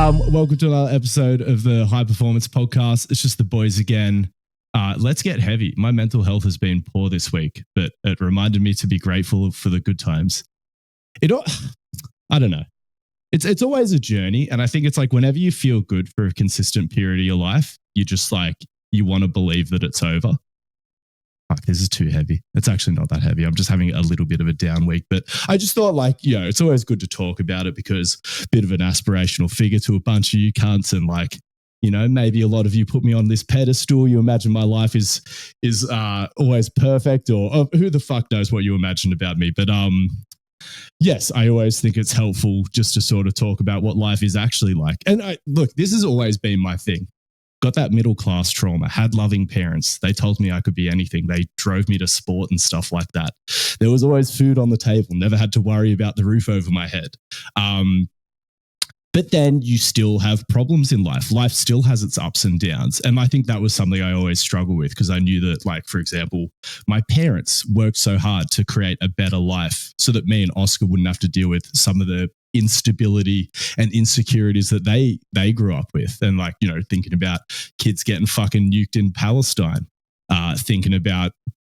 Welcome to another episode of the High Performance Podcast. It's just the boys again. Let's get heavy. My mental health has been poor this week, but it reminded me to be grateful for the good times. I don't know. It's always a journey, and I think it's like whenever you feel good for a consistent period of your life, you just like you want to believe that it's over. Fuck, this is too heavy. It's actually not that heavy. I'm just having a little bit of a down week, but I just thought it's always good to talk about it because a bit of an aspirational figure to a bunch of you cunts, and maybe a lot of you put me on this pedestal. You imagine my life is always perfect, or who the fuck knows what you imagine about me. But yes, I always think it's helpful just to sort of talk about what life is actually like. And look, this has always been my thing. Got that middle class trauma, had loving parents. They told me I could be anything. They drove me to sport and stuff like that. There was always food on the table, never had to worry about the roof over my head. But then you still have problems in life. Life still has its ups and downs. And I think that was something I always struggled with because I knew that, like, for example, my parents worked so hard to create a better life so that me and Oscar wouldn't have to deal with some of the instability and insecurities that they grew up with. And thinking about kids getting fucking nuked in Palestine, thinking about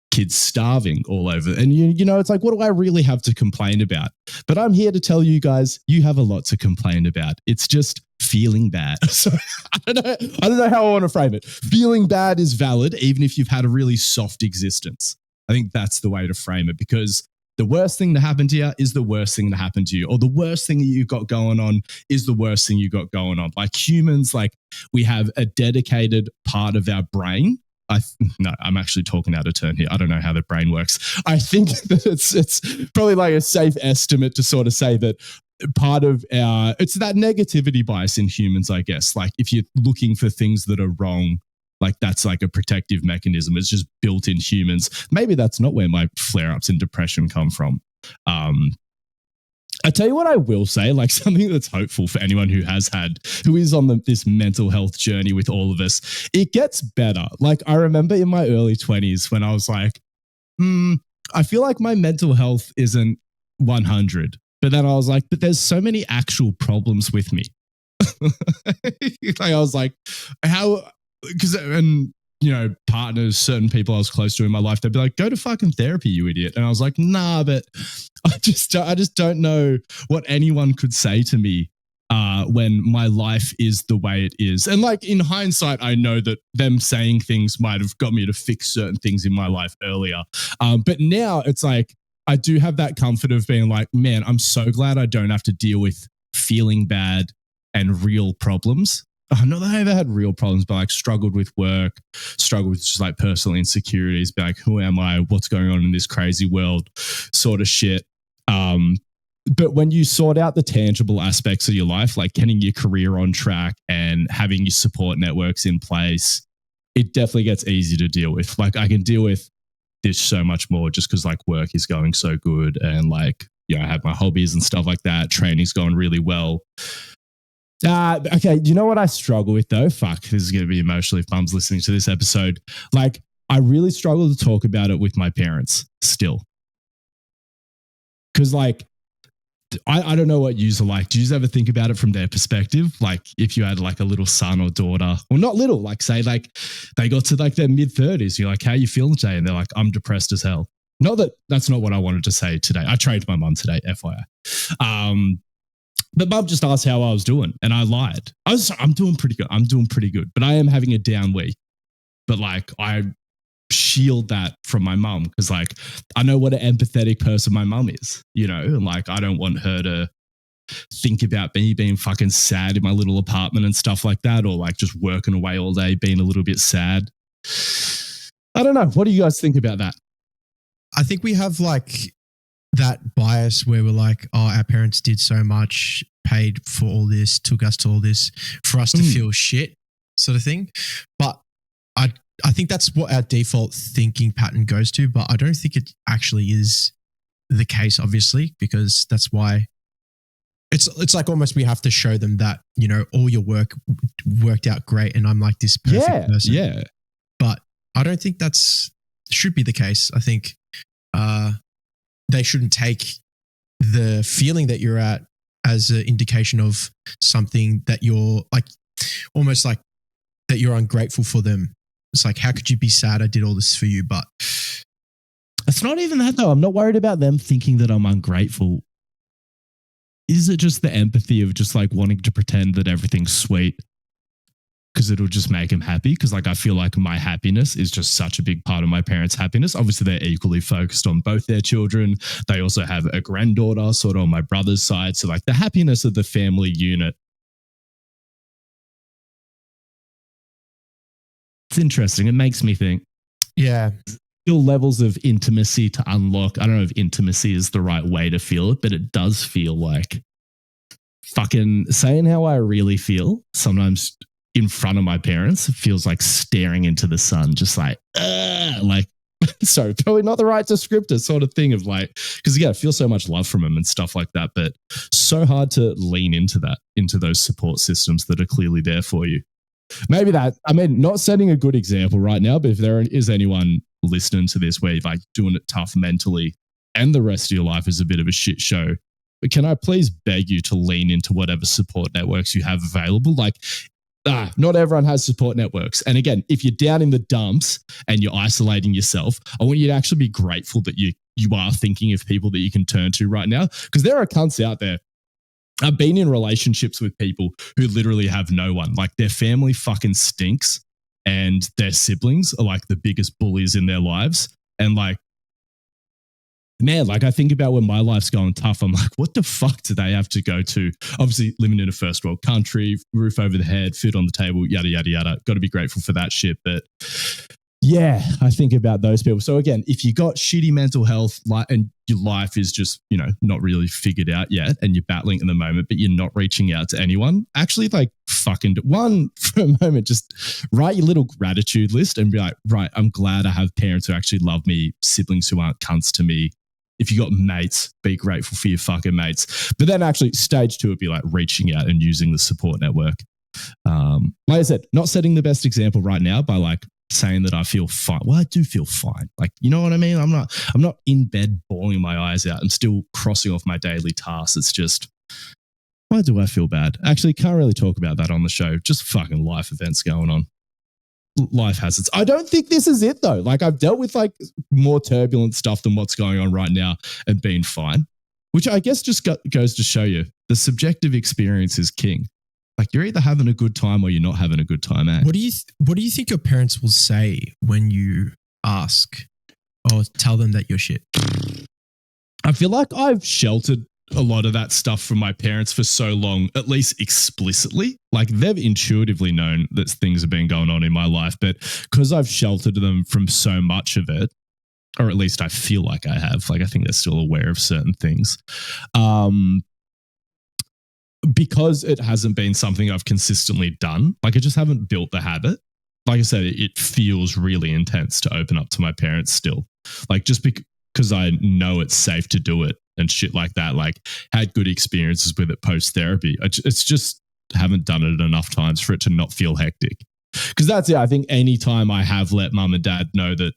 kids starving all over. And it's like, what do I really have to complain about? But I'm here to tell you guys, you have a lot to complain about. It's just feeling bad. So I don't know how I want to frame it. Feeling bad is valid, even if you've had a really soft existence. I think that's the way to frame it, because the worst thing to happen to you is the worst thing to happen to you, or the worst thing that you got going on is the worst thing you got going on. Like humans, we have a dedicated part of our brain. I'm actually talking out of turn here. I don't know how the brain works. I think that it's probably like a safe estimate to sort of say that part of it's that negativity bias in humans, I guess. Like if you're looking for things that are wrong, like that's like a protective mechanism. It's just built in humans. Maybe that's not where my flare-ups and depression come from. I tell you what I will say, like something that's hopeful for anyone who is on this mental health journey with all of us. It gets better. Like I remember in my early 20s when I was like, I feel like my mental health isn't 100. But then I was like, but there's so many actual problems with me. I was like, partners, certain people I was close to in my life, they'd be like, go to fucking therapy, you idiot. And I was like, nah, but I just don't know what anyone could say to me when my life is the way it is. And like in hindsight, I know that them saying things might have got me to fix certain things in my life earlier. But now it's like, I do have that comfort of being like, man, I'm so glad I don't have to deal with feeling bad and real problems. Not that I ever had real problems, but like struggled with work, struggled with just like personal insecurities, be like, who am I? What's going on in this crazy world sort of shit. But when you sort out the tangible aspects of your life, like getting your career on track and having your support networks in place, it definitely gets easy to deal with. Like I can deal with this so much more just because like work is going so good and like, I have my hobbies and stuff like that. Training's going really well. Okay, you know what I struggle with though? Fuck, this is going to be emotional if Mum's listening to this episode. Like, I really struggle to talk about it with my parents still. Because like, I don't know what yous are like. Do you ever think about it from their perspective? Like if you had like a little son or daughter, or not little, like say like they got to like their mid-30s, you're like, how you feeling today? And they're like, I'm depressed as hell. Not that that's not what I wanted to say today. I trained my mum today, FYI. But Mum just asked how I was doing, and I lied. I'm doing pretty good. But I am having a down week. But like, I shield that from my mum because like, I know what an empathetic person my mum is, and like, I don't want her to think about me being fucking sad in my little apartment and stuff like that, or like just working away all day, being a little bit sad. I don't know. What do you guys think about that? I think we have like that bias where we're like, oh, our parents did so much, paid for all this, took us to all this for us to feel shit sort of thing. But I think that's what our default thinking pattern goes to, but I don't think it actually is the case, obviously, because that's why it's like almost we have to show them that, all your work worked out great and I'm like this perfect person. Yeah. But I don't think should be the case. I think they shouldn't take the feeling that you're at as an indication of something that you're like, almost like that you're ungrateful for them. It's like, how could you be sad I did all this for you? But it's not even that though. I'm not worried about them thinking that I'm ungrateful. Is it just the empathy of just like wanting to pretend that everything's sweet because it'll just make them happy? Because like I feel like my happiness is just such a big part of my parents' happiness. Obviously, they're equally focused on both their children. They also have a granddaughter sort of on my brother's side. So like the happiness of the family unit. It's interesting. It makes me think. yeah, Still levels of intimacy to unlock. I don't know if intimacy is the right way to feel it, but it does feel like fucking saying how I really feel sometimes in front of my parents. It feels like staring into the sun, just like sorry, probably not the right descriptor sort of thing of like, because yeah, I feel so much love from them and stuff like that, but so hard to lean into that, into those support systems that are clearly there for you. Maybe that, I mean, not setting a good example right now, but if there is anyone listening to this where you're like doing it tough mentally and the rest of your life is a bit of a shit show, but can I please beg you to lean into whatever support networks you have available? Like, not everyone has support networks. And again, if you're down in the dumps and you're isolating yourself, I want you to actually be grateful that you are thinking of people that you can turn to right now, because there are cunts out there. I've been in relationships with people who literally have no one. Like their family fucking stinks and their siblings are like the biggest bullies in their lives. And like, man, like I think about when my life's going tough, I'm like, what the fuck do they have to go to? Obviously living in a first world country, roof over the head, food on the table, yada, yada, yada. Got to be grateful for that shit. But yeah, I think about those people. So again, if you got shitty mental health and your life is just, you know, not really figured out yet and you're battling in the moment, but you're not reaching out to anyone, actually like fucking one for a moment, just write your little gratitude list and be like, right, I'm glad I have parents who actually love me, siblings who aren't cunts to me. If you got mates, be grateful for your fucking mates. But then actually stage 2 would be like reaching out and using the support network. Like I said, not setting the best example right now by like saying that I feel fine. Well, I do feel fine. Like, you know what I mean? I'm not in bed bawling my eyes out. I'm still crossing off my daily tasks. It's just, why do I feel bad? Actually, can't really talk about that on the show. Just fucking life events going on. Life hazards. I don't think this is it though. Like I've dealt with like more turbulent stuff than what's going on right now and been fine, which I guess just goes to show you the subjective experience is king. Like you're either having a good time or you're not having a good time, eh? What do you think your parents will say when you ask or tell them that you're shit? I feel like I've sheltered a lot of that stuff from my parents for so long, at least explicitly. Like they've intuitively known that things have been going on in my life, but because I've sheltered them from so much of it, or at least I feel like I have, like I think they're still aware of certain things. Because it hasn't been something I've consistently done, like I just haven't built the habit. Like I said, it feels really intense to open up to my parents still. Like just because I know it's safe to do it and shit like that, like had good experiences with it post-therapy. It's just haven't done it enough times for it to not feel hectic. Because that's it. I think any time I have let mum and dad know that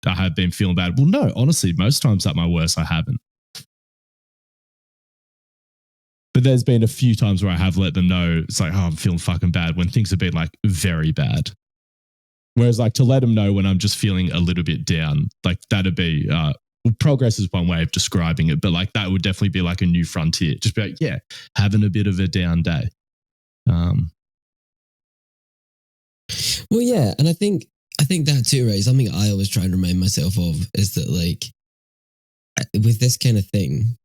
I have been feeling bad, well, no, honestly, most times at my worst, I haven't. But there's been a few times where I have let them know it's like, oh, I'm feeling fucking bad when things have been like very bad. Whereas like to let them know when I'm just feeling a little bit down, like that'd be, progress is one way of describing it, but like that would definitely be like a new frontier. Just be like, yeah, having a bit of a down day. Well, yeah. And I think that too, right? Something I always try and remind myself of is that like with this kind of thing,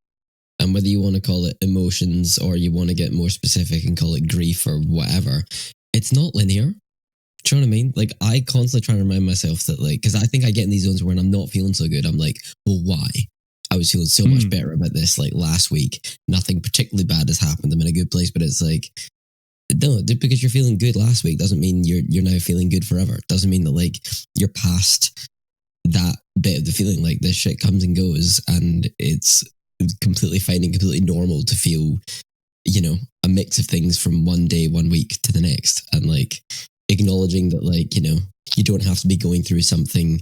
and whether you want to call it emotions or you want to get more specific and call it grief or whatever, it's not linear. Do you know what I mean? Like I constantly try to remind myself that like, because I think I get in these zones when I'm not feeling so good. I'm like, well, why? I was feeling so much better about this like last week. Nothing particularly bad has happened. I'm in a good place, but it's like, no, because you're feeling good last week doesn't mean you're now feeling good forever. It doesn't mean that like you're past that bit of the feeling. Like this shit comes and goes, and it's completely fine and completely normal to feel, you know, a mix of things from one day, 1 week to the next, and like acknowledging that like, you know, you don't have to be going through something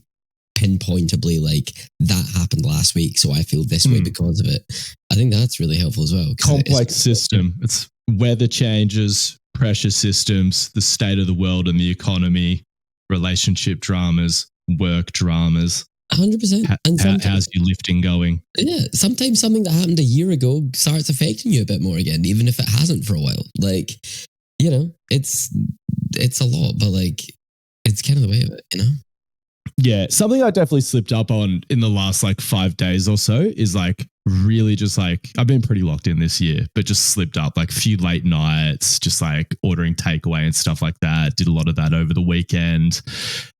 pinpointably like that happened last week, so I feel this way because of it. I think that's really helpful as well. Complex system. It's weather changes, pressure systems, the state of the world and the economy, relationship dramas, work dramas. 100%. And how's your lifting going? Yeah, sometimes something that happened a year ago starts affecting you a bit more again, even if it hasn't for a while. Like, you know, it's a lot, but like, it's kind of the way of it, you know? Yeah, something I definitely slipped up on in the last like 5 days or so is like really just like, I've been pretty locked in this year, but just slipped up like a few late nights, just like ordering takeaway and stuff like that. Did a lot of that over the weekend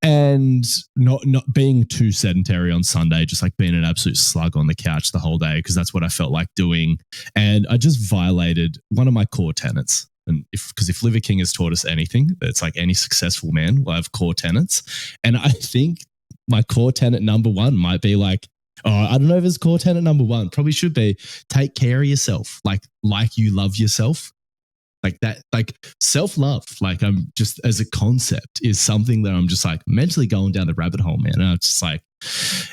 and not being too sedentary on Sunday, just like being an absolute slug on the couch the whole day because that's what I felt like doing. And I just violated one of my core tenets. And if Liver King has taught us anything, it's like any successful man will have core tenets. And I think my core tenet number 1 might be like, I don't know if it's core tenet number 1, probably should be take care of yourself, like you love yourself. Like that, like self-love, like I'm just as a concept is something that I'm just like mentally going down the rabbit hole, man. And I'm just like,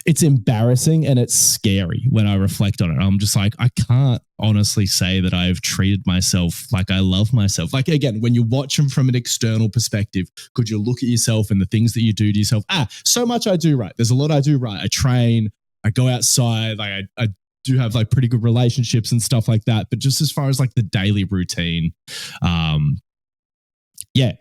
it's embarrassing and it's scary when I reflect on it. I'm just like, I can't honestly say that I've treated myself like I love myself. Like, again, when you watch them from an external perspective, could you look at yourself and the things that you do to yourself? So much I do right. There's a lot I do right. I train, I go outside, like I do have like pretty good relationships and stuff like that. But just as far as like the daily routine, yeah.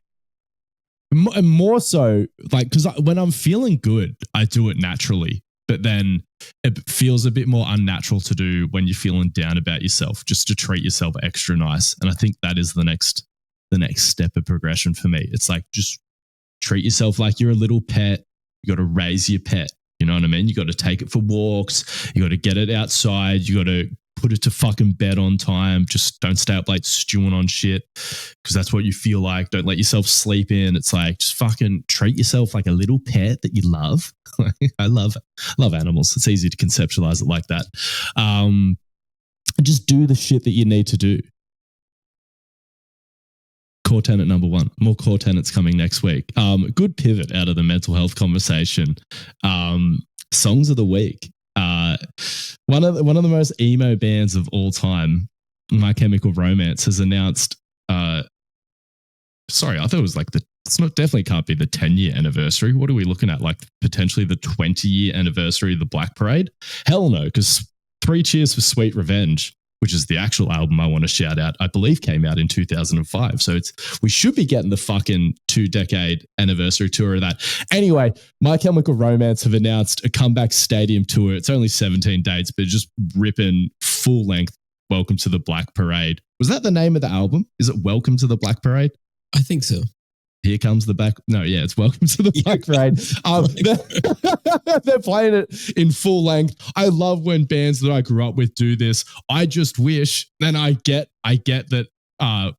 And more so like, because when I'm feeling good, I do it naturally, but then it feels a bit more unnatural to do when you're feeling down about yourself, just to treat yourself extra nice. And I think that is the next step of progression for me. It's like, just treat yourself like you're a little pet. You got to raise your pet. You know what I mean? You got to take it for walks. You got to get it outside. You got to put it to fucking bed on time. Just don't stay up late stewing on shit because that's what you feel like. Don't let yourself sleep in. It's like, just fucking treat yourself like a little pet that you love. I love animals. It's easy to conceptualize it like that. Just do the shit that you need to do. Core tenet number 1. More core tenets coming next week. Good pivot out of the mental health conversation. Songs of the week. One of the most emo bands of all time, My Chemical Romance, has announced. Sorry, I thought it was like definitely can't be the 10-year anniversary. What are we looking at? Like potentially the 20-year anniversary of the Black Parade? Hell no, because 3 Cheers for Sweet Revenge, which is the actual album I want to shout out, I believe came out in 2005. So we should be getting the fucking 2-decade anniversary tour of that. Anyway, My Chemical Romance have announced a comeback stadium tour. It's only 17 dates, but just ripping full length Welcome to the Black Parade. Was that the name of the album? Is it Welcome to the Black Parade? I think so. Here Comes the Back. No, yeah, it's Welcome to the Black Parade. They're playing it in full length. I love when bands that I grew up with do this. I just wish, and I get that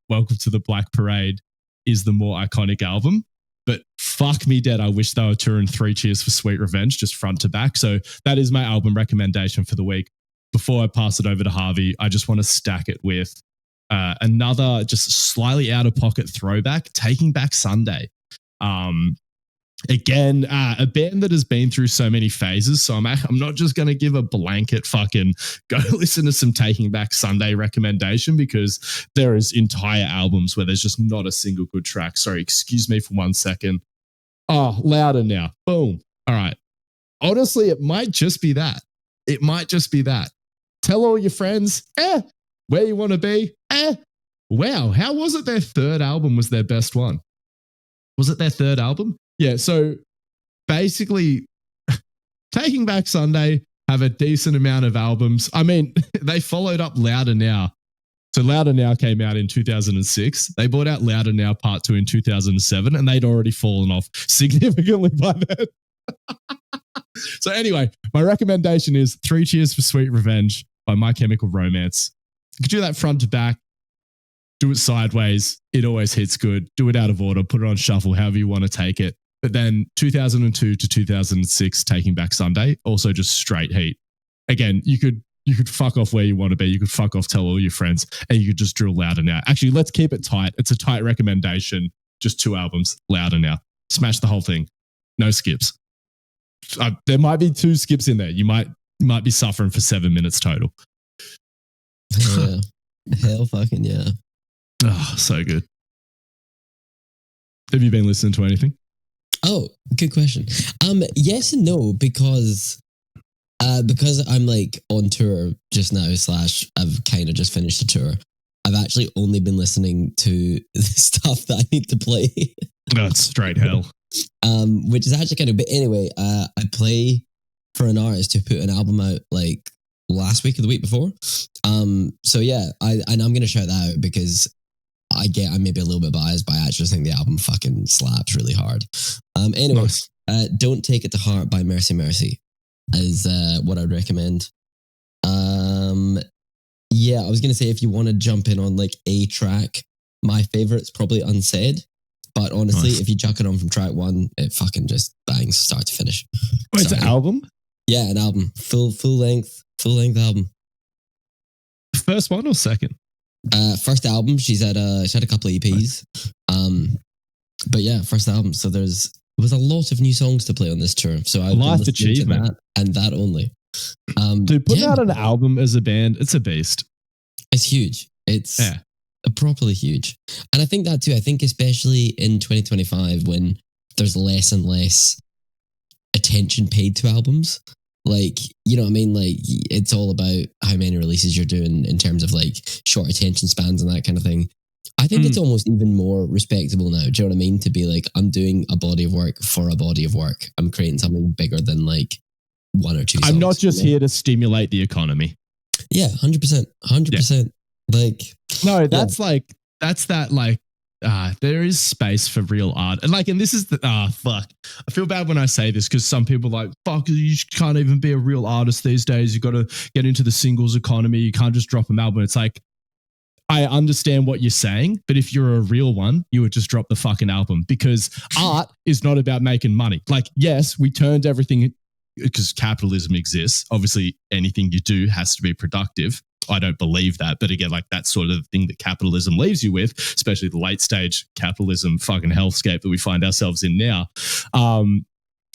Welcome to the Black Parade is the more iconic album, but fuck me dead, I wish they were touring 3 Cheers for Sweet Revenge just front to back. So that is my album recommendation for the week. Before I pass it over to Harvey, I just want to stack it with another just slightly out of pocket throwback, Taking Back Sunday. Again, a band that has been through so many phases. So I'm not just going to give a blanket fucking go listen to some Taking Back Sunday recommendation, because there is entire albums where there's just not a single good track. Sorry, excuse me for 1 second. Oh, louder now. Boom. All right. Honestly, it might just be that. It might just be that. Tell all your friends, where you want to be. Wow. How was it their third album was their best one? Was it their third album? Yeah. So basically, Taking Back Sunday have a decent amount of albums. I mean, they followed up Louder Now. So Louder Now came out in 2006. They brought out Louder Now Part 2 in 2007, and they'd already fallen off significantly by then. So anyway, my recommendation is 3 Cheers for Sweet Revenge by My Chemical Romance. You can do that front to back. Do it sideways. It always hits good. Do it out of order. Put it on shuffle, however you want to take it. But then 2002 to 2006, Taking Back Sunday, also just straight heat. Again, you could fuck off where you want to be. You could fuck off, tell all your friends, and you could just drill Louder Now. Actually, let's keep it tight. It's a tight recommendation. Just 2 albums, Louder Now. Smash the whole thing. No skips. there might be 2 skips in there. You might be suffering for 7 minutes total. Yeah. Hell fucking yeah. Oh, so good. Have you been listening to anything? Oh, good question. Yes and no, because I'm like on tour just now, / I've kind of just finished a tour. I've actually only been listening to the stuff that I need to play. That's straight hell. Which is actually kind of, but anyway, I play for an artist who put an album out like last week or the week before. So yeah, I'm going to shout that out because I'm maybe a little bit biased, but I actually think the album fucking slaps really hard. Anyway, Nice. Don't Take It to Heart by Mercy Mercy is what I'd recommend. Yeah, I was going to say if you want to jump in on like a track, my favorite's probably Unsaid. But honestly, Nice. if you chuck it on from track 1, it fucking just bangs start to finish. Wait, it's an album? Yeah, an album. Full length album. First one or second? First album. She had a couple of EPs. But yeah, first album. So there was a lot of new songs to play on this tour. So I've Life been listening to achievement. that and that only. Dude, putting yeah, out an album as a band, it's a beast. it's huge. It's Yeah. properly huge. And I think that too. I think especially in 2025 when there's less and less attention paid to albums. Like, you know what I mean? Like, it's all about how many releases you're doing in terms of like short attention spans and that kind of thing. I think it's almost even more respectable now. Do you know what I mean? To be like, I'm doing a body of work for a body of work. I'm creating something bigger than like 1 or 2 songs. I'm not just here to stimulate the economy. Yeah, 100%. 100%. Like, No, that's there is space for real art. And this is fuck. I feel bad when I say this because some people are like, fuck, you can't even be a real artist these days. You got to get into the singles economy. You can't just drop an album. It's like, I understand what you're saying, but if you're a real one, you would just drop the fucking album because art is not about making money. Like, yes, we turned everything because capitalism exists. Obviously, anything you do has to be productive. I don't believe that. But again, like that's sort of the thing that capitalism leaves you with, especially the late stage capitalism fucking hellscape that we find ourselves in now.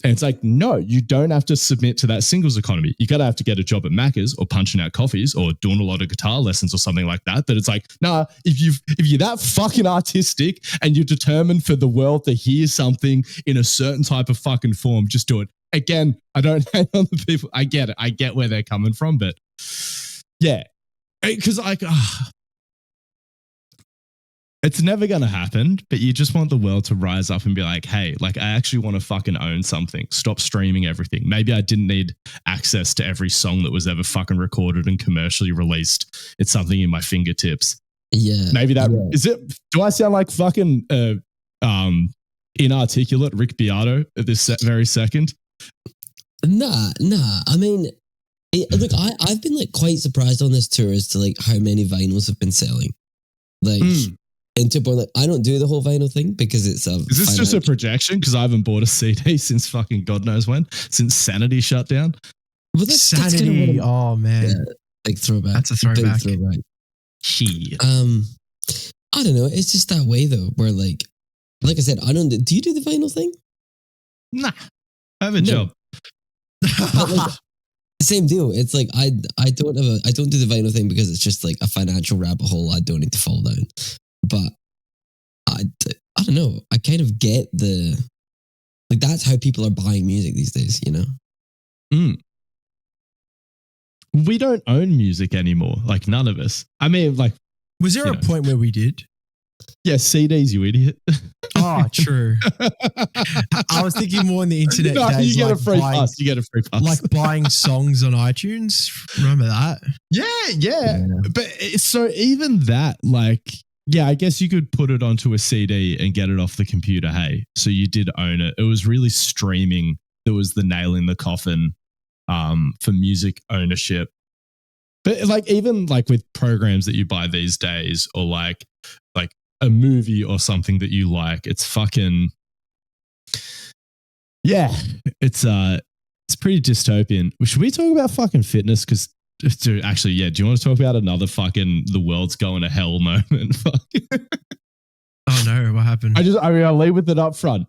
And it's like, no, you don't have to submit to that singles economy. You gotta have to get a job at Macca's or punching out coffees or doing a lot of guitar lessons or something like that. But it's like, nah, if you're that fucking artistic and you're determined for the world to hear something in a certain type of fucking form, just do it. Again, I don't hate on the people. I get it. I get where they're coming from, but yeah, because it's never going to happen, but you just want the world to rise up and be like, hey, like I actually want to fucking own something. Stop streaming everything. Maybe I didn't need access to every song that was ever fucking recorded and commercially released. It's something in my fingertips. yeah. Maybe that is it. Do I sound like fucking inarticulate Rick Beato at this very second? Nah. I mean, look, I've been like quite surprised on this tour as to like how many vinyls have been selling. Like, and to point, like, I don't do the whole vinyl thing because it's Is this just a projection? Because I haven't bought a CD since fucking God knows when, since Sanity shut down. Well, Sanity. That's kind of Oh man, yeah, big throwback. That's a throwback. Big throwback. Shit. I don't know. It's just that way though, where like I said, I don't. Do you do the vinyl thing? Nah, I have a job. But, like, same deal. It's like I don't do the vinyl thing because it's just like a financial rabbit hole I don't need to fall down. But I don't know. I kind of get that's how people are buying music these days, you know? We don't own music anymore. Like none of us. I mean, like, was there a point where we did? Yeah, CDs, you idiot. Oh, true. I was thinking more in the internet days. You get a free pass. You get a free pass. Like buying songs on iTunes. Remember that? Yeah. But so even that, like, yeah, I guess you could put it onto a CD and get it off the computer. Hey, so you did own it. It was really streaming that was the nail in the coffin for music ownership. But like even like with programs that you buy these days, or like a movie or something that you like, it's fucking it's pretty dystopian. Should we talk about fucking fitness? Because actually, yeah. Do you want to talk about another fucking the world's going to hell moment? Oh no, what happened? I'll lead with it up front.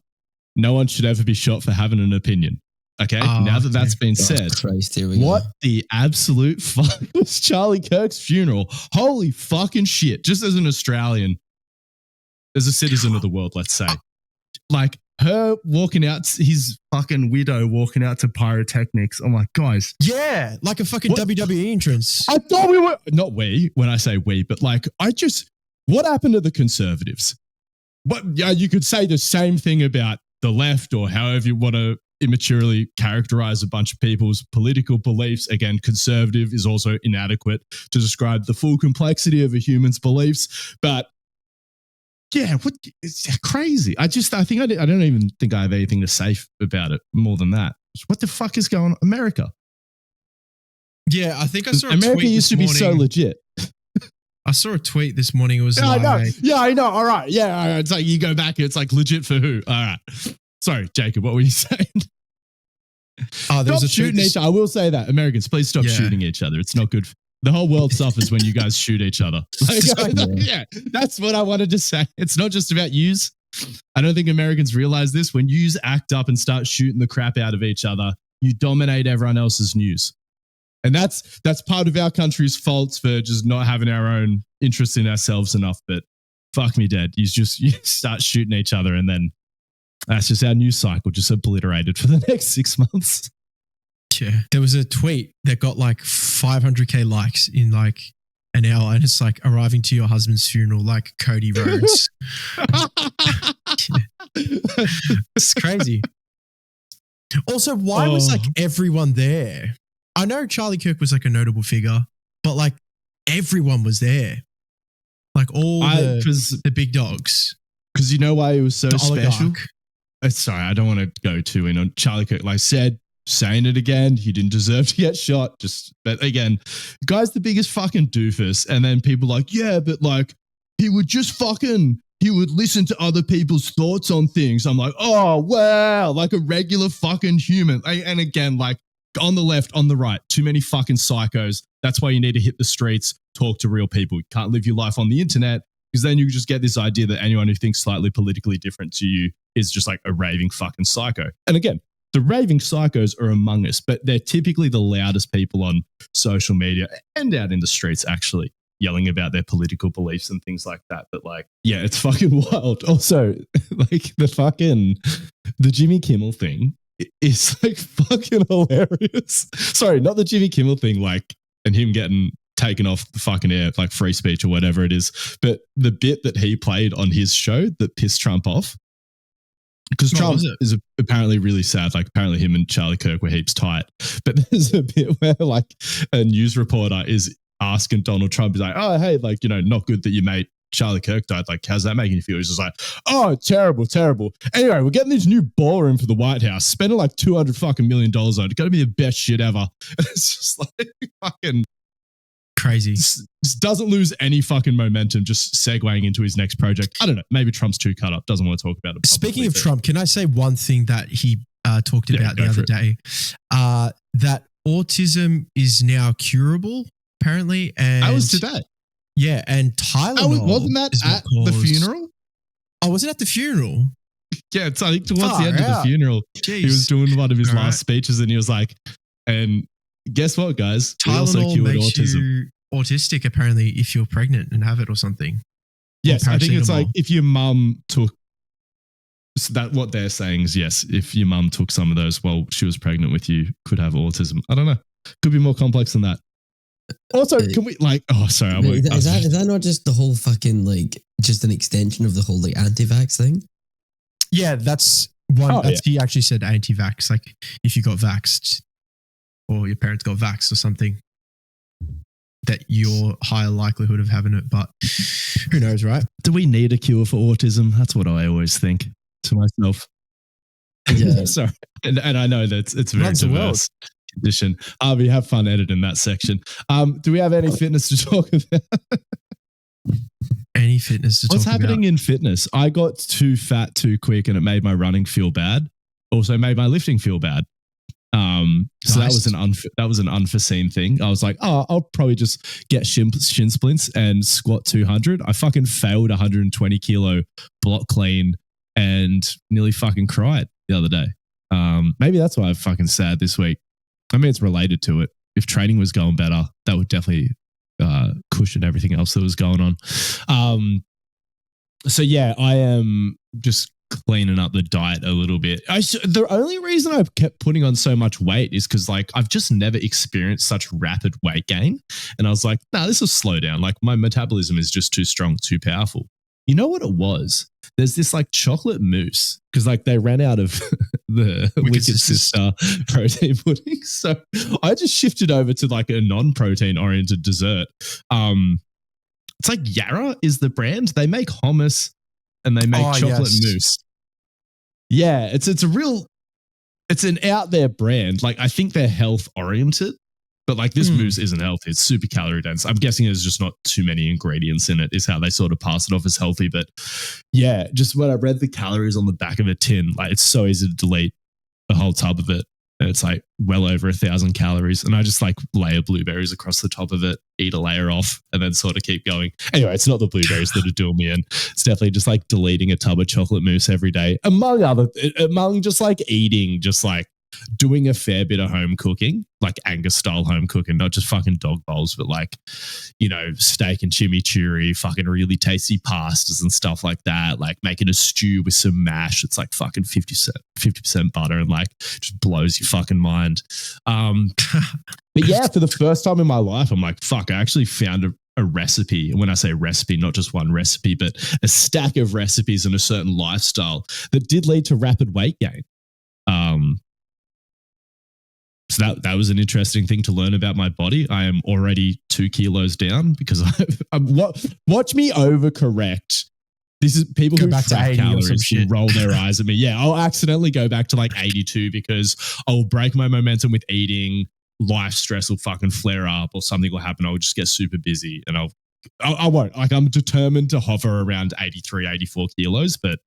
No one should ever be shot for having an opinion. Okay, Oh, now that okay. that's been Oh, said, Christ, here we go. what the absolute fuck was Charlie Kirk's funeral? Holy fucking shit. Just as an Australian, as a citizen of the world, let's say. Like her walking out, his fucking widow walking out to pyrotechnics. I'm like, guys. Yeah, like a fucking What? WWE entrance. I thought we were, not we, when I say we, but like, what happened to the conservatives? Yeah, you could say the same thing about the left or however you want to immaturely characterize a bunch of people's political beliefs. Again, conservative is also inadequate to describe the full complexity of a human's beliefs. But yeah, it's crazy. I don't even think I have anything to say about it more than that. What the fuck is going on? America. Yeah, I think I saw a America tweet used to be so legit. I saw a tweet this morning. It was Yeah, like, I know. Yeah, I know. All right. Yeah, all right. It's like you go back and it's like legit for who? All right. Sorry, Jacob, what were you saying? oh, there's Stop a shooting each other. I will say that. Americans, please stop shooting each other. It's not good. The whole world suffers when you guys shoot each other. Yeah, that's what I wanted to say. It's not just about yous. I don't think Americans realize this. When yous act up and start shooting the crap out of each other, you dominate everyone else's news. And that's part of our country's faults for just not having our own interest in ourselves enough. But fuck me dead. You start shooting each other and then that's just our news cycle just obliterated for the next 6 months. Yeah. There was a tweet that got like 500k likes in like an hour, and it's like arriving to your husband's funeral like Cody Rhodes. It's crazy. Also, why was like everyone there? I know Charlie Kirk was like a notable figure, but like everyone was there. Like all the big dogs. Because you know why he was so special? Oligarch. Sorry, I don't want to go too in on Charlie Kirk. Like I said, saying it again, he didn't deserve to get shot. But again, guy's the biggest fucking doofus. And then people like, yeah, but like he would listen to other people's thoughts on things. I'm like, oh, wow, like a regular fucking human. And again, like on the left, on the right, too many fucking psychos. That's why you need to hit the streets, talk to real people. You can't live your life on the internet because then you just get this idea that anyone who thinks slightly politically different to you is just like a raving fucking psycho. And again, the raving psychos are among us, but they're typically the loudest people on social media and out in the streets actually yelling about their political beliefs and things like that. But like, yeah, it's fucking wild. Also, like the Jimmy Kimmel thing is like fucking hilarious. Sorry, not the Jimmy Kimmel thing, like, and him getting taken off the fucking air, like free speech or whatever it is. But the bit that he played on his show that pissed Trump off, because Trump is apparently really sad. Like apparently him and Charlie Kirk were heaps tight. But there's a bit where like a news reporter is asking Donald Trump, he's like, oh, hey, like, you know, not good that your mate Charlie Kirk died. Like, how's that making you feel? He's just like, oh, terrible, terrible. Anyway, we're getting this new ballroom for the White House, spending like $200 fucking million on it. It's got to be the best shit ever. And it's just like fucking crazy. Just doesn't lose any fucking momentum, just segueing into his next project. I don't know. Maybe Trump's too cut up. Doesn't want to talk about it. Speaking of Trump, can I say one thing that he talked about the other day? That autism is now curable, apparently. And I was today. Yeah, and Tylenol. Wasn't that at the funeral? Oh, was it at the funeral? Yeah, it's I think towards the end of the funeral, he was doing one of his last speeches, and he was like, "And guess what, guys? Tylenol also cured makes autism. You autistic, apparently, if you're pregnant and have it or something." Yes, I think it's like if your mum took that. What they're saying is yes, if your mum took some of those while she was pregnant with you, could have autism. I don't know. Could be more complex than that. Also, can we like? Oh, sorry. Is that not just the whole fucking like just an extension of the whole like anti-vax thing? Yeah, that's one. He actually said anti-vax. Like if you got vaxxed or your parents got vaxxed or something, that you're higher likelihood of having it. But who knows, right? Do we need a cure for autism? That's what I always think to myself. Yeah, sorry, and I know that it's very diverse condition. Harvey, have fun editing that section. Do we have any fitness to talk about? Any fitness to What's talk about? What's happening in fitness? I got too fat too quick and it made my running feel bad. Also made my lifting feel bad. So nice. that was an unforeseen thing. I was like, oh, I'll probably just get shin splints and squat 200. I fucking failed 120 kilo block clean and nearly fucking cried the other day. Maybe that's why I'm fucking sad this week. I mean, it's related to it. If training was going better, that would definitely cushion everything else that was going on. So yeah, I am just cleaning up the diet a little bit. The only reason I've kept putting on so much weight is because like I've just never experienced such rapid weight gain. And I was like, nah, this will slow down. Like my metabolism is just too strong, too powerful. You know what it was? There's this like chocolate mousse because like they ran out of the Wicked Sister protein pudding. So I just shifted over to like a non-protein oriented dessert. It's like Yarra is the brand. They make hummus and they make chocolate mousse. Yeah, it's an out there brand. Like I think they're health oriented, but like this mousse isn't healthy. It's super calorie dense. I'm guessing there's just not too many ingredients in it is how they sort of pass it off as healthy. But yeah, just when I read the calories on the back of a tin, like it's so easy to delete the whole tub of it. And it's like well over 1,000 calories. And I just like layer blueberries across the top of it, eat a layer off, and then sort of keep going. Anyway, it's not the blueberries that are doing me in. It's definitely just like deleting a tub of chocolate mousse every day, among just like eating, just like doing a fair bit of home cooking, like Angus style home cooking, not just fucking dog bowls, but like, you know, steak and chimichurri, fucking really tasty pastas and stuff like that. Like making a stew with some mash. It's like fucking 50% butter and like just blows your fucking mind. But yeah, for the first time in my life, I'm like, fuck, I actually found a recipe. And when I say recipe, not just one recipe, but a stack of recipes and a certain lifestyle that did lead to rapid weight gain. So that was an interesting thing to learn about my body. I am already 2 kilos down because watch me overcorrect. This is people who track calories who roll their eyes at me. Yeah, I'll accidentally go back to like 82 because I'll break my momentum with eating. Life stress will fucking flare up or something will happen. I'll just get super busy and I won't. Like I'm determined to hover around 83, 84 kilos, but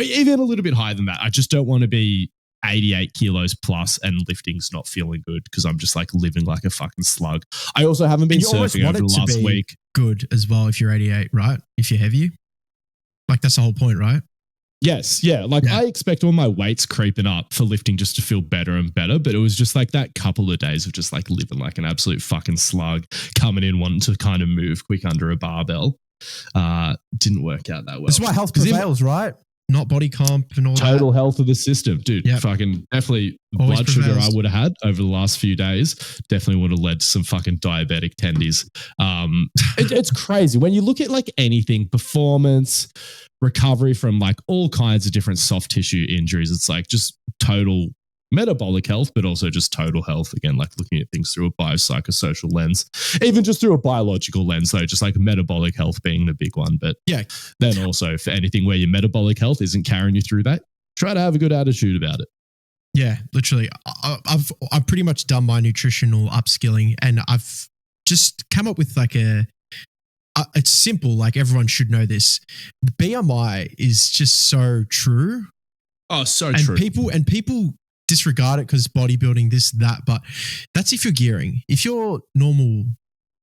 even a little bit higher than that. I just don't want to be 88 kilos plus and lifting's not feeling good because I'm just like living like a fucking slug. I also haven't been surfing over the last week. Good as well if you're 88, right? If you're heavy. Like that's the whole point, right? Yes. Yeah. Like I expect all my weights creeping up for lifting just to feel better and better. But it was just like that couple of days of just like living like an absolute fucking slug, coming in wanting to kind of move quick under a barbell. Didn't work out that well. That's why health prevails, right? Not body comp and all total health of the system, dude. Yep. Fucking definitely always blood sugar I would have had over the last few days definitely would have led to some fucking diabetic tendies. It's crazy when you look at like anything, performance, recovery from like all kinds of different soft tissue injuries. It's like just total metabolic health, but also just total health. Again, like looking at things through a biopsychosocial lens, even just through a biological lens, though, just like metabolic health being the big one. But yeah, then also for anything where your metabolic health isn't carrying you through that, try to have a good attitude about it. Yeah, literally. I've pretty much done my nutritional upskilling and I've just come up with like it's simple. Like everyone should know this. The BMI is just so true. Oh, so true. People disregard it because bodybuilding, this, that, but that's if you're gearing. If you're normal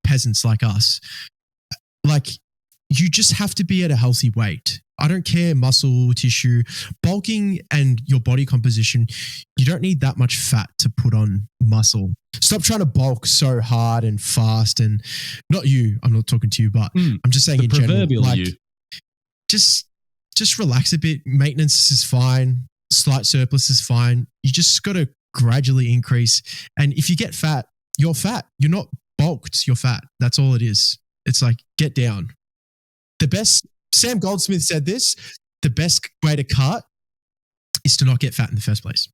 peasants like us, like you just have to be at a healthy weight. I don't care muscle, tissue, bulking and your body composition. You don't need that much fat to put on muscle. Stop trying to bulk so hard and fast and not you. I'm not talking to you, but I'm just saying in general. Like, you. Just relax a bit. Maintenance is fine. Slight surplus is fine. You just got to gradually increase. And if you get fat, you're fat. You're not bulked. You're fat. That's all it is. It's like, get down. Sam Goldsmith said this, the best way to cut is to not get fat in the first place.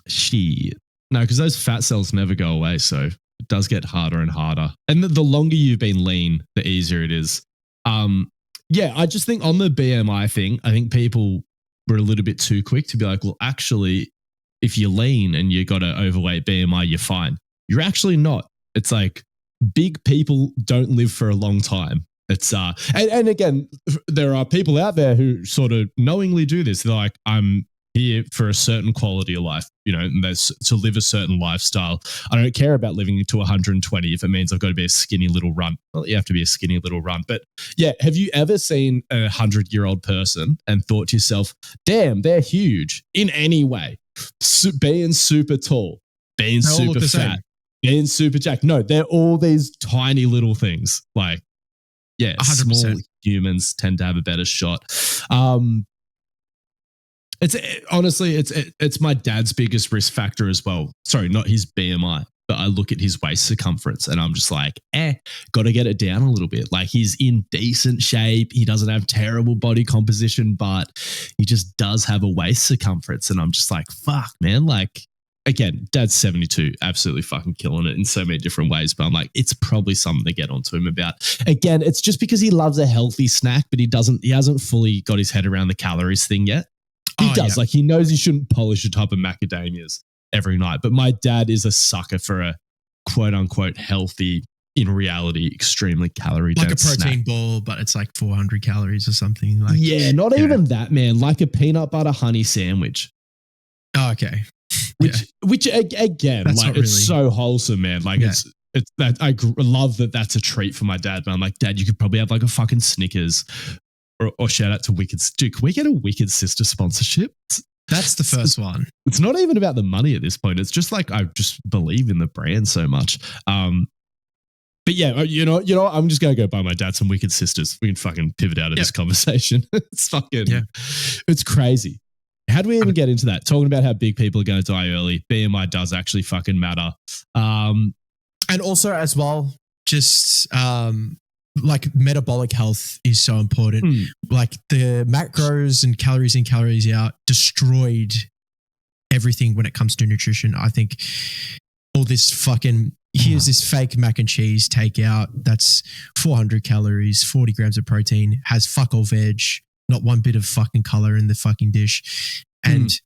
Shit. No, because those fat cells never go away. So it does get harder and harder. And the longer you've been lean, the easier it is. Yeah, I just think on the BMI thing, I think people were a little bit too quick to be like, well, actually, if you're lean and you got an overweight BMI, you're fine. You're actually not. It's like big people don't live for a long time. It's and again, there are people out there who sort of knowingly do this. They're like, I'm here for a certain quality of life, you know, and that's to live a certain lifestyle. I don't care about living to 120 if it means I've got to be a skinny little runt. Well, you have to be a skinny little runt. But yeah, have you ever seen a 100-year-old person and thought to yourself, damn, they're huge in any way? Being super tall, being super fat, being super jacked. No, they're all these tiny little things. Like, yeah, 100%. Small humans tend to have a better shot. It's honestly, it's my dad's biggest risk factor as well. Sorry, not his BMI, but I look at his waist circumference and I'm just like, got to get it down a little bit. Like, he's in decent shape. He doesn't have terrible body composition, but he just does have a waist circumference. And I'm just like, fuck, man. Like, again, dad's 72, absolutely fucking killing it in so many different ways. But I'm like, it's probably something to get onto him about. Again, it's just because he loves a healthy snack, but he hasn't fully got his head around the calories thing yet. He does. Yeah. Like, he knows he shouldn't polish a tub of macadamias every night. But my dad is a sucker for a quote unquote healthy, in reality, extremely calorie dense, like a protein snack. Ball, but it's like 400 calories or something. Like, yeah, not even that, man. Like a peanut butter honey sandwich. Oh, okay. Which again, that's like, it's so wholesome, man. Like, it's that I love that. That's a treat for my dad. But I'm like, Dad, you could probably have like a fucking Snickers. Or shout out to Wicked. Dude, can we get a Wicked Sister sponsorship? That's the first one. It's not even about the money at this point. It's just like, I just believe in the brand so much. But yeah, you know, I'm just going to go buy my dad some Wicked Sisters. We can fucking pivot out of this conversation. It's fucking, it's crazy. How do we even get into that? Talking about how big people are going to die early. BMI does actually fucking matter. And also as well, just, like metabolic health is so important. Like the macros and calories in, calories out destroyed everything when it comes to nutrition. I think all this fucking, here's this fake mac and cheese takeout that's 400 calories, 40 grams of protein, has fuck all veg, not one bit of fucking color in the fucking dish, and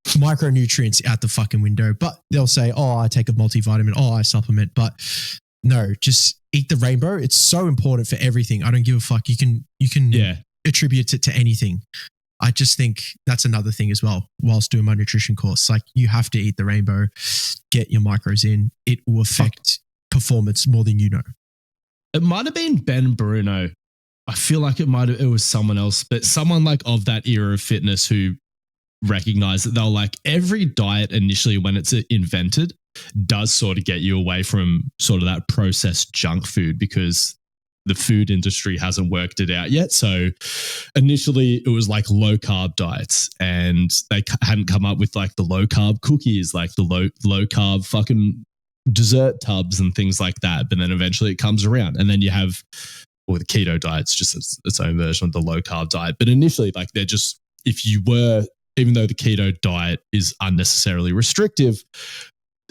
micronutrients out the fucking window. But they'll say, oh, I take a multivitamin, oh, I supplement. But no, just eat the rainbow. It's so important for everything. I don't give a fuck. You can attribute it to anything. I just think that's another thing as well. Whilst doing my nutrition course, like, you have to eat the rainbow, get your macros in. It will affect performance more than you know. It might have been Ben Bruno. I feel like it was someone else, but someone like of that era of fitness who recognized that they're like, every diet initially when it's invented does sort of get you away from sort of that processed junk food, because the food industry hasn't worked it out yet. So initially it was like low carb diets, and they hadn't come up with like the low carb cookies, like the low carb fucking dessert tubs and things like that. But then eventually it comes around, and then you have, well, the keto diet's just its own version of the low carb diet. But initially, like, they're just, even though the keto diet is unnecessarily restrictive,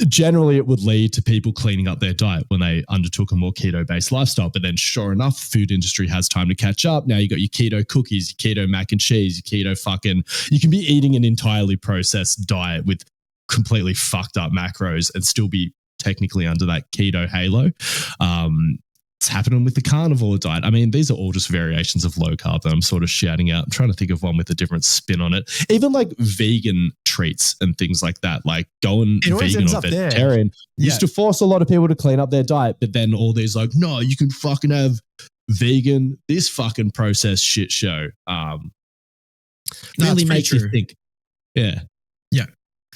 generally it would lead to people cleaning up their diet when they undertook a more keto-based lifestyle. But then sure enough, the food industry has time to catch up. Now you got your keto cookies, your keto mac and cheese, your keto fucking, you can be eating an entirely processed diet with completely fucked up macros and still be technically under that keto halo. It's happening with the carnivore diet. I mean, these are all just variations of low carb that I'm sort of shouting out. I'm trying to think of one with a different spin on it. Even like vegan treats and things like that, like going vegan or vegetarian used to force a lot of people to clean up their diet. But then all these like, no, you can fucking have vegan, this fucking processed shit show. Really makes you think. Yeah.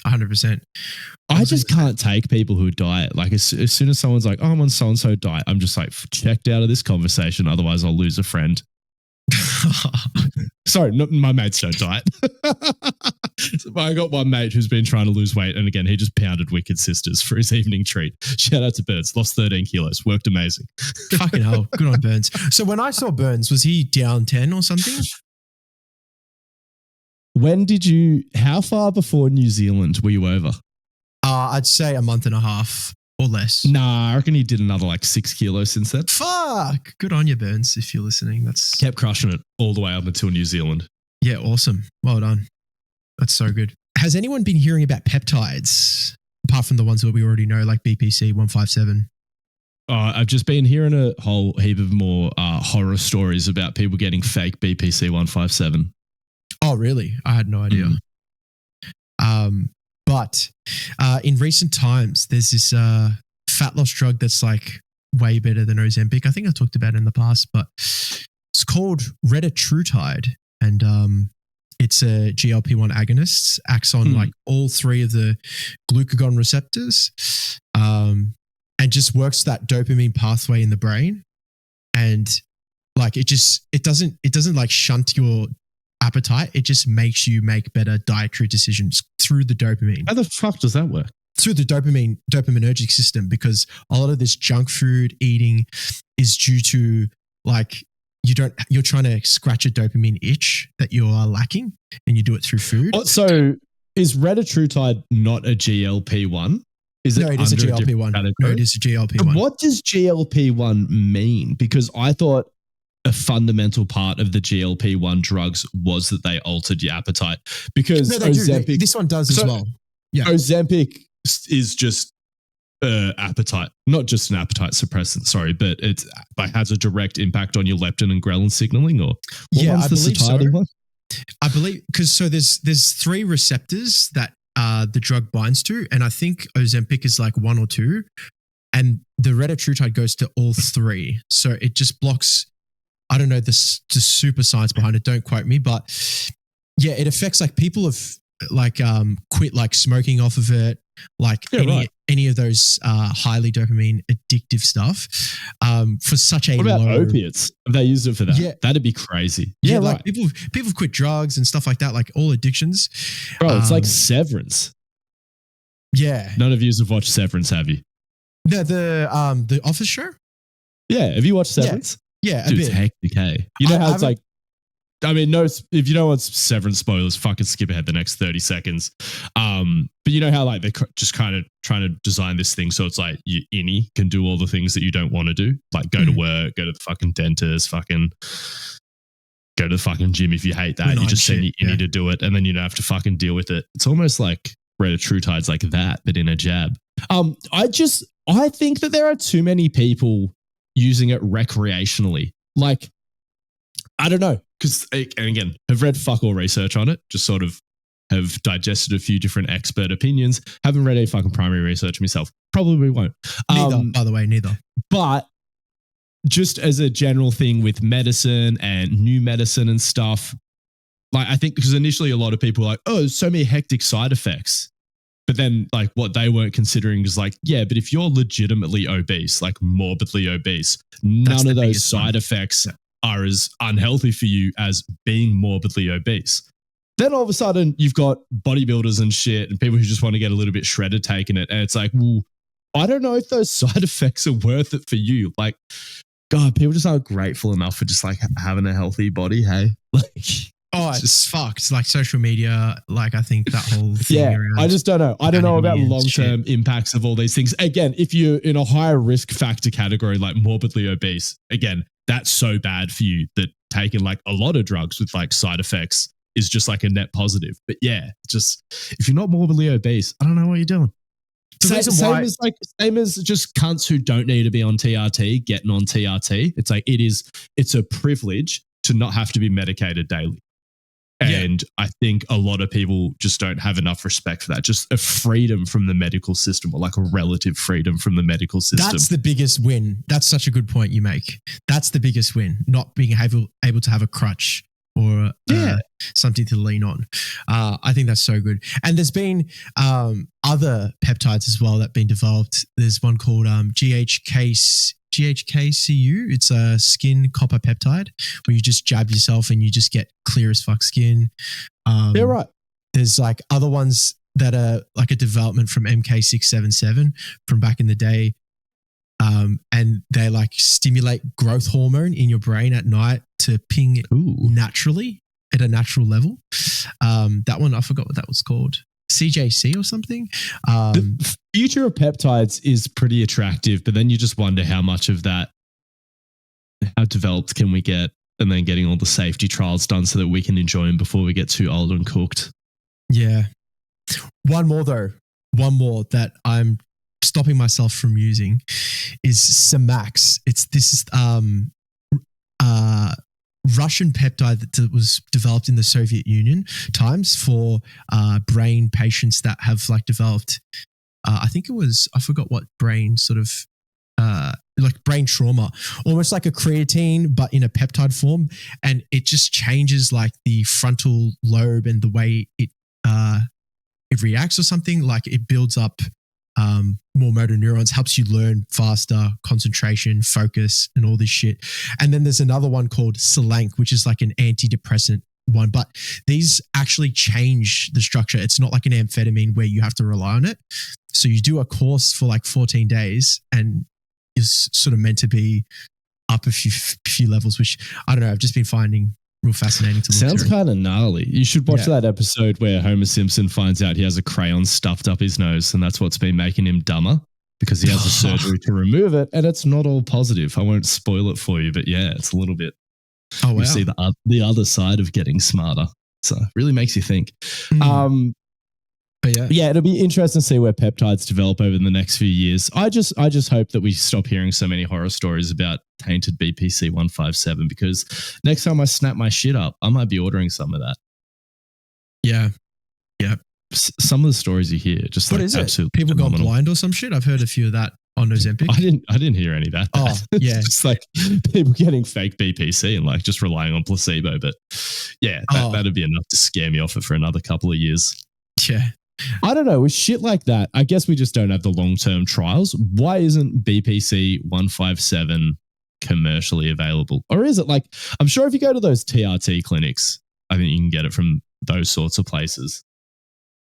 100%. I just can't take people who diet. Like, as soon as someone's like, oh, I'm on so-and-so diet, I'm just like, checked out of this conversation. Otherwise I'll lose a friend. Sorry, my mates don't diet. I got one mate who's been trying to lose weight. And again, he just pounded Wicked Sisters for his evening treat. Shout out to Burns. Lost 13 kilos. Worked amazing. Fucking hell. Good on Burns. So when I saw Burns, was he down 10 or something? How far before New Zealand were you over? I'd say a month and a half or less. Nah, I reckon he did another like 6 kilos since then. Fuck. Good on you, Burns, if you're listening. That's kept crushing it all the way up until New Zealand. Yeah, awesome. Well done. That's so good. Has anyone been hearing about peptides, apart from the ones that we already know, like BPC 157? I've just been hearing a whole heap of more horror stories about people getting fake BPC 157. Oh, really? I had no idea. But in recent times, there's this fat loss drug that's like way better than Ozempic. I think I talked about it in the past, but it's called retatrutide, and it's a GLP-1 agonist, acts on like all three of the glucagon receptors, and just works that dopamine pathway in the brain. And like it doesn't like shunt your appetite. It just makes you make better dietary decisions through the dopamine. How the fuck does that work? Through the dopaminergic system, because a lot of this junk food eating is due to like you're trying to scratch a dopamine itch that you are lacking, and you do it through food. So is retatrutide not a GLP-1? No, it is a GLP-1. No, it is a GLP-1. What does GLP-1 mean? Because I thought a fundamental part of the GLP-1 drugs was that they altered your appetite. Because Ozempic, this one does as well. Yeah, Ozempic is just appetite, not just an appetite suppressant. Sorry, but it like has a direct impact on your leptin and ghrelin signaling. Or I believe so. One? I believe because there's three receptors that the drug binds to, and I think Ozempic is like one or two, and the retatrutide goes to all three. So it just blocks. I don't know the super science behind it. Don't quote me, but yeah, it affects like people have like quit like smoking off of it, like any of those highly dopamine addictive stuff. For such a what about low opiates? Have they used it for that? Yeah, that'd be crazy. Yeah, like people quit drugs and stuff like that, like all addictions. Bro, it's like Severance. Yeah, none of you have watched Severance, have you? No, the Office show. Yeah, have you watched Severance? Yeah, dude, it's hectic. Hey, you know how it's like. I mean, no. If you don't want Severance spoilers, fucking skip ahead the next 30 seconds. But you know how like they're just kind of trying to design this thing so it's like your innie can do all the things that you don't want to do, like go to work, go to the fucking dentist, fucking go to the fucking gym. If you hate that, you just send your innie to do it, and then you don't have to fucking deal with it. It's almost like retatrutide's like that, but in a jab. I think that there are too many people using it recreationally. Like, I don't know. Because, and again, I've read fuck all research on it, just sort of have digested a few different expert opinions. Haven't read any fucking primary research myself. Probably won't. Neither, by the way, neither. But just as a general thing with medicine and new medicine and stuff, like I think because initially a lot of people were like, oh, there's so many hectic side effects. But then like what they weren't considering is like, yeah, but if you're legitimately obese, like morbidly obese, none of those side effects are as unhealthy for you as being morbidly obese. Then all of a sudden you've got bodybuilders and shit and people who just want to get a little bit shredded taking it. And it's like, well, I don't know if those side effects are worth it for you. Like, God, people just aren't grateful enough for just like having a healthy body. Hey, like, it's just fucked. Like social media, like I think that whole thing I just don't know. I don't know about long-term impacts of all these things. Again, if you're in a higher risk factor category, like morbidly obese, again, that's so bad for you that taking like a lot of drugs with like side effects is just like a net positive. But yeah, just if you're not morbidly obese, I don't know what you're doing. Same as just cunts who don't need to be on TRT getting on TRT. It's like it's a privilege to not have to be medicated daily. And I think a lot of people just don't have enough respect for that. Just a freedom from the medical system, or like a relative freedom from the medical system. That's the biggest win. That's such a good point you make. That's the biggest win, not being able to have a crutch or something to lean on. I think that's so good. And there's been other peptides as well that have been developed. There's one called GHKCU. It's a skin copper peptide where you just jab yourself and you just get clear as fuck skin. Right. There's like other ones that are like a development from MK677 from back in the day. And they like stimulate growth hormone in your brain at night to ping naturally at a natural level. That one, I forgot what that was called. CJC or something. The future of peptides is pretty attractive, but then you just wonder how much of that, how developed can we get, and then getting all the safety trials done so that we can enjoy them before we get too old and cooked. Yeah. One more that I'm stopping myself from using is Semax. Russian peptide that was developed in the Soviet Union times for brain patients that have like developed, I forgot what brain sort of, like brain trauma, almost like a creatine, but in a peptide form. And it just changes like the frontal lobe and the way it reacts or something. Like it builds up more motor neurons, helps you learn faster, concentration, focus, and all this shit. And then there's another one called Selank, which is like an antidepressant one, but these actually change the structure. It's not like an amphetamine where you have to rely on it. So you do a course for like 14 days and is sort of meant to be up a few levels, which I don't know. I've just been finding real fascinating to look Sounds through. kind of gnarly. You should watch that episode where Homer Simpson finds out he has a crayon stuffed up his nose, and that's what's been making him dumber because he has a surgery to remove it, and it's not all positive. I won't spoil it for you, but yeah, it's a little bit. Oh, wow. You see the other side of getting smarter. So it really makes you think. But yeah, it'll be interesting to see where peptides develop over the next few years. I just hope that we stop hearing so many horror stories about tainted BPC 157, because next time I snap my shit up, I might be ordering some of that. Yeah. Some of the stories you hear, just what like is absolutely it? People phenomenal. gone blind or some shit? I've heard a few of that on Ozempic. I didn't hear any of that. Oh, yeah. It's just like people getting fake BPC and like just relying on placebo. But yeah, that'd be enough to scare me off it for another couple of years. Yeah. I don't know. With shit like that, I guess we just don't have the long-term trials. Why isn't BPC 157 commercially available? Or is it like, I'm sure if you go to those TRT clinics, I think you can get it from those sorts of places.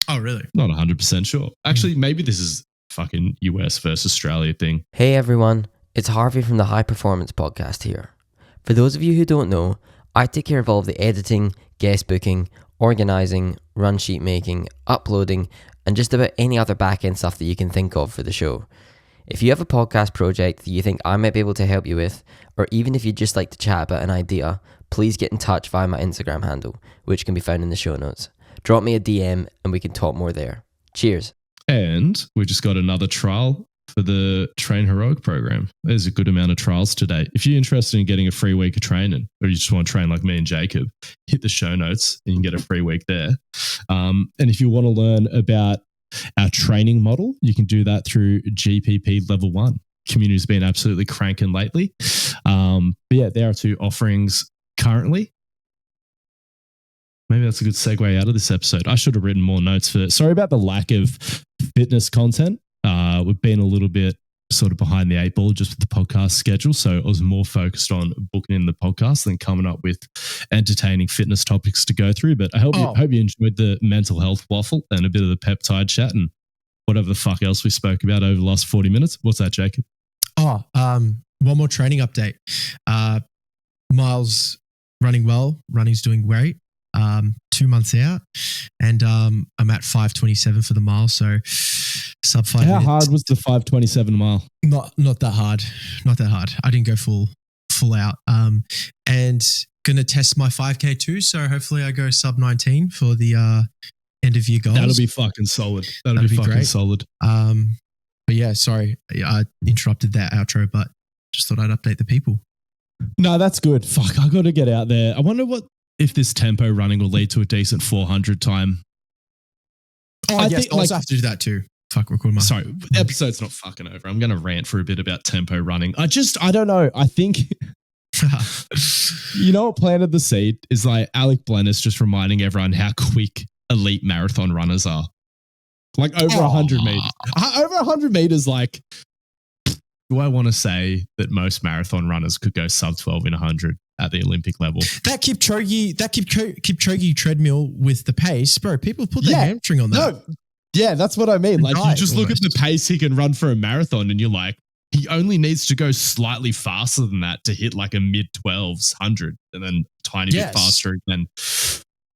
Oh, really? Not 100% sure. Actually, maybe this is fucking US versus Australia thing. Hey everyone, it's Harvey from the High Performance Podcast here. For those of you who don't know, I take care of all of the editing, guest booking, organising, run sheet making, uploading, and just about any other back-end stuff that you can think of for the show. If you have a podcast project that you think I might be able to help you with, or even if you'd just like to chat about an idea, please get in touch via my Instagram handle, which can be found in the show notes. Drop me a DM and we can talk more there. Cheers. And we just got another trial for the Train Heroic program. There's a good amount of trials today. If you're interested in getting a free week of training, or you just want to train like me and Jacob, hit the show notes and you can get a free week there. And if you want to learn about our training model, you can do that through GPP Level 1. Community's been absolutely cranking lately. But yeah, there are 2 offerings currently. Maybe that's a good segue out of this episode. I should have written more notes for it. Sorry about the lack of fitness content. We've been a little bit sort of behind the 8 ball just with the podcast schedule. So I was more focused on booking in the podcast than coming up with entertaining fitness topics to go through. But I hope you enjoyed the mental health waffle and a bit of the peptide chat and whatever the fuck else we spoke about over the last 40 minutes. What's that, Jacob? One more training update. Miles running well. Running's doing great. 2 months out, and I'm at 5:27 for the mile, so sub 5 minutes. How hard was the 5:27 mile? Not that hard. Not that hard. I didn't go full out. And gonna test my 5K too, so hopefully I go sub 19 for the end of year goals. That'll be fucking solid. That'll be fucking great. Solid. But yeah, sorry, I interrupted that outro, but just thought I'd update the people. No, that's good. Fuck, I got to get out there. I wonder if this tempo running will lead to a decent 400 time. I guess I also have to do that too. Fuck, record my. Sorry, the episode's not fucking over. I'm going to rant for a bit about tempo running. I don't know. I think, you know what planted the seed is like Alec Blennis just reminding everyone how quick elite marathon runners are. Like over 100 meters. Over 100 meters, like, do I want to say that most marathon runners could go sub 12 in 100 at the Olympic level? That Kipchoge treadmill with the pace, bro, people put their hamstring on that. No. Yeah, that's what I mean. Like you just look at the pace he can run for a marathon and you're like, he only needs to go slightly faster than that to hit like a mid-12s 100 and then tiny bit faster again.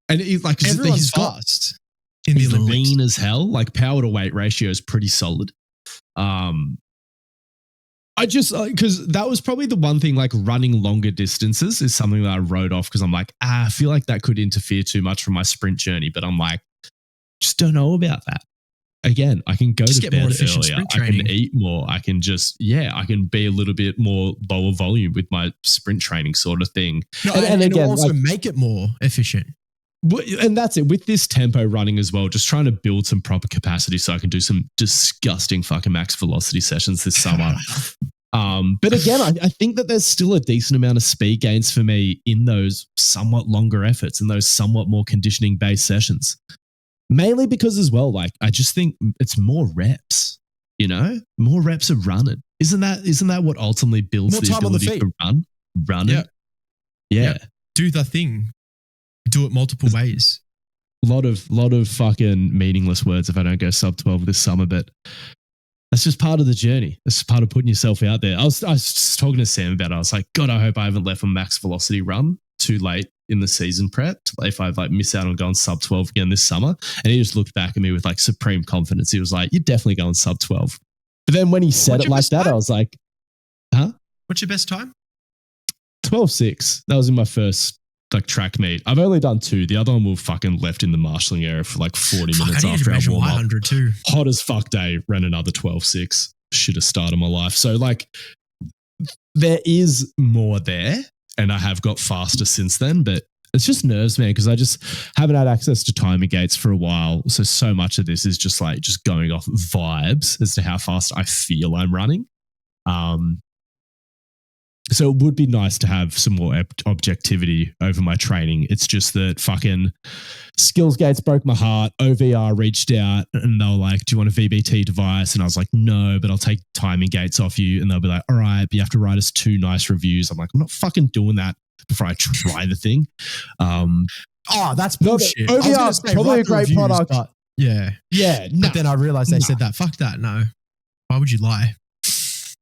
And he's like, everyone's fast. He's lean as hell. Like power to weight ratio is pretty solid. I just, because that was probably the one thing, like running longer distances is something that I wrote off because I'm like, I feel like that could interfere too much from my sprint journey. But I'm like, just don't know about that. again, I can go Just to get more bed efficient earlier. sprint I can training. eat more. I can just, I can be a little bit more lower volume with my sprint training sort of thing. No, And and again, also like- make it more efficient. And that's it. With this tempo running as well, just trying to build some proper capacity so I can do some disgusting fucking max velocity sessions this summer. But again, I think that there's still a decent amount of speed gains for me in those somewhat longer efforts and those somewhat more conditioning based sessions. Mainly because as well, like I just think it's more reps, more reps of running. Isn't that what ultimately builds More the time on the ability feet. to run? Yeah. Yeah. Do the thing. Do it multiple ways. Lot of fucking meaningless words if I don't go sub 12 this summer, but that's just part of the journey. That's part of putting yourself out there. I was just talking to Sam about it. I was like, God, I hope I haven't left a max velocity run too late in the season prep. If I've like missed out on going sub 12 again this summer. And he just looked back at me with like supreme confidence. He was like, you're definitely going sub 12. But then when he said What's it your like best that, time? I was like, What's your best time? 12.6. That was in my first like track meet. I've only done 2. The other one we fucking left in the marshalling area for like 40 minutes I need to after our measure warm my up. 100 too. Hot as fuck day, ran another 12.6. Shittest start of my life. So like there is more there and I have got faster since then, but it's just nerves, man, because I just haven't had access to timing gates for a while. So much of this is just like just going off vibes as to how fast I feel I'm running. So it would be nice to have some more objectivity over my training. It's just that fucking skills gates broke my heart. OVR reached out and they were like, do you want a VBT device? And I was like, no, but I'll take timing gates off you. And they'll be like, all right, but you have to write us 2 nice reviews. I'm like, I'm not fucking doing that before I try the thing. Oh, that's bullshit. No, I was gonna OVR say, probably write a the great reviews, product. but yeah. Yeah. But then I realized they said that. Fuck that. No. Why would you lie?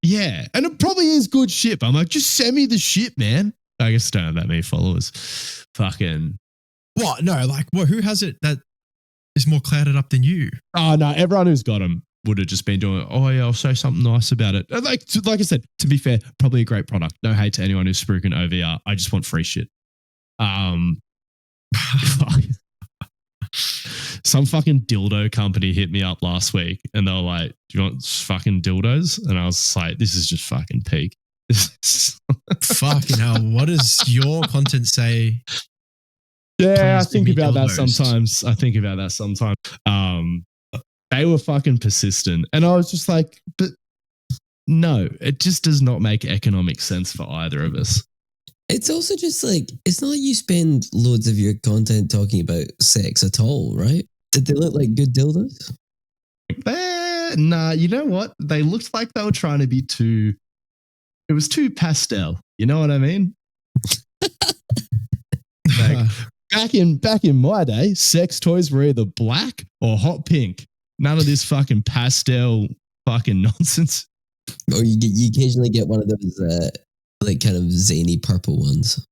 Yeah. And it probably is good shit. But I'm like, just send me the shit, man. I guess I don't have that many followers. Fucking. What? No, like, what? Who has it that is more clouded up than you? Oh, no. Everyone who's got them would have just been doing, oh, yeah, I'll say something nice about it. And like I said, to be fair, probably a great product. No hate to anyone who's spruiking OVR. I just want free shit. Some fucking dildo company hit me up last week and they were like, do you want fucking dildos? And I was like, this is just fucking peak. Fucking hell. What does your content say? Yeah, Please I think give me about that dildos. sometimes. They were fucking persistent. And I was just like, but no, it just does not make economic sense for either of us. It's also just like, it's not like you spend loads of your content talking about sex at all, right? Did they look like good dildos? Nah, you know what? They looked like they were trying to be it was too pastel. You know what I mean? Like, back in my day, sex toys were either black or hot pink. None of this fucking pastel fucking nonsense. Or you occasionally get one of those like kind of zany purple ones.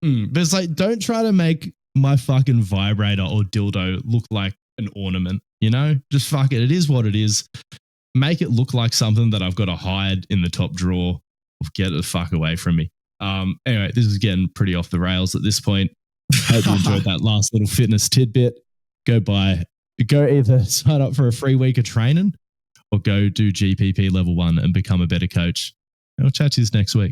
But it's like, don't try to make my fucking vibrator or dildo look like an ornament, Just fuck it. It is what it is. Make it look like something that I've got to hide in the top drawer. Get it the fuck away from me. Anyway, this is getting pretty off the rails at this point. Hope you enjoyed that last little fitness tidbit. Go either sign up for a free week of training or go do GPP level 1 and become a better coach. I'll chat to you next week.